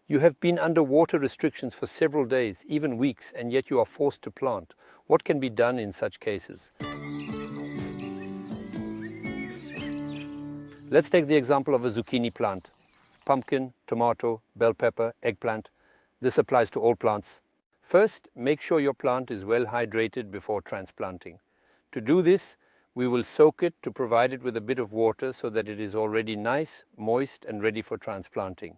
You have been under water restrictions for several days, even weeks, and yet you are forced to plant. What can be done in such cases? Let's take the example of a zucchini plant. Pumpkin, tomato, bell pepper, eggplant. This applies to all plants. First, make sure your plant is well hydrated before transplanting. To do this, we will soak it to provide it with a bit of water so that it is already nice, moist and ready for transplanting.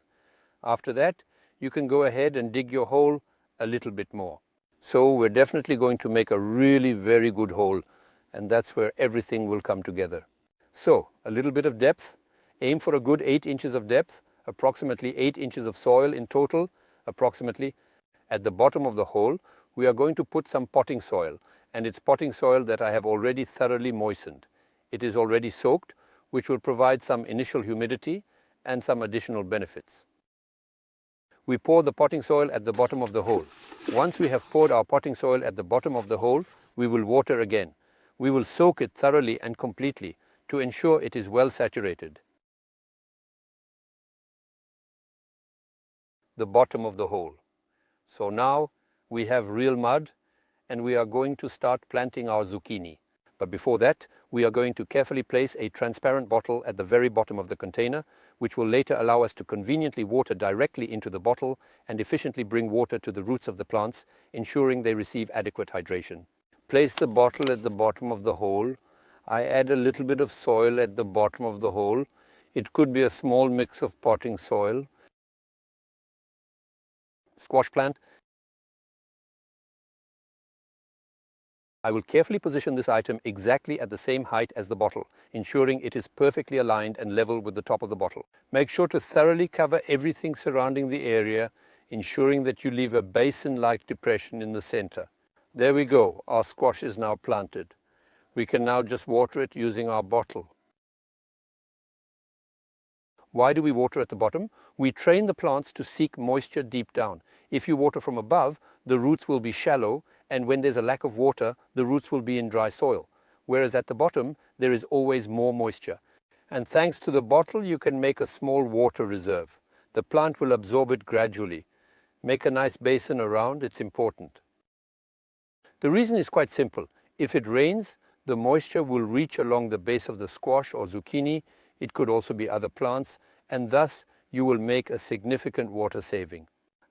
After that, you can go ahead and dig your hole a little bit more. So we're definitely going to make a really very good hole, and that's where everything will come together. So, a little bit of depth. Aim for a good 8 inches of depth, approximately 8 inches of soil in total, approximately. At the bottom of the hole, we are going to put some potting soil, and it's potting soil that I have already thoroughly moistened. It is already soaked, which will provide some initial humidity and some additional benefits. We pour the potting soil at the bottom of the hole. Once we have poured our potting soil at the bottom of the hole, we will water again. We will soak it thoroughly and completely to ensure it is well saturated. The bottom of the hole. So now we have real mud and we are going to start planting our zucchini. But before that, we are going to carefully place a transparent bottle at the very bottom of the container, which will later allow us to conveniently water directly into the bottle and efficiently bring water to the roots of the plants, ensuring they receive adequate hydration. Place the bottle at the bottom of the hole. I add a little bit of soil at the bottom of the hole. It could be a small mix of potting soil. Squash plant. I will carefully position this item exactly at the same height as the bottle, ensuring it is perfectly aligned and level with the top of the bottle. Make sure to thoroughly cover everything surrounding the area, ensuring that you leave a basin-like depression in the center. There we go, our squash is now planted. We can now just water it using our bottle. Why do we water at the bottom? We train the plants to seek moisture deep down. If you water from above, the roots will be shallow, and when there's a lack of water, the roots will be in dry soil. Whereas at the bottom, there is always more moisture. And thanks to the bottle, you can make a small water reserve. The plant will absorb it gradually. Make a nice basin around, it's important. The reason is quite simple. If it rains, the moisture will reach along the base of the squash or zucchini. It could also be other plants, and thus you will make a significant water saving.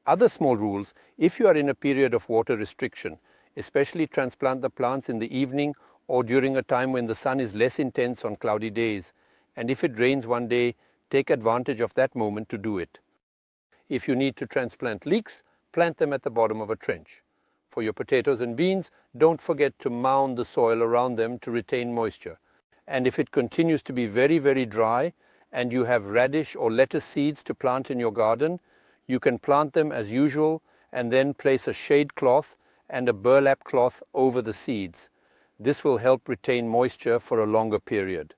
Other small rules: if you are in a period of water restriction, especially transplant the plants in the evening or during a time when the sun is less intense on cloudy days. And if it rains one day, take advantage of that moment to do it. If you need to transplant leeks, plant them at the bottom of a trench. For your potatoes and beans, don't forget to mound the soil around them to retain moisture. And if it continues to be very, very dry and you have radish or lettuce seeds to plant in your garden, you can plant them as usual and then place a shade cloth and a burlap cloth over the seeds. This will help retain moisture for a longer period.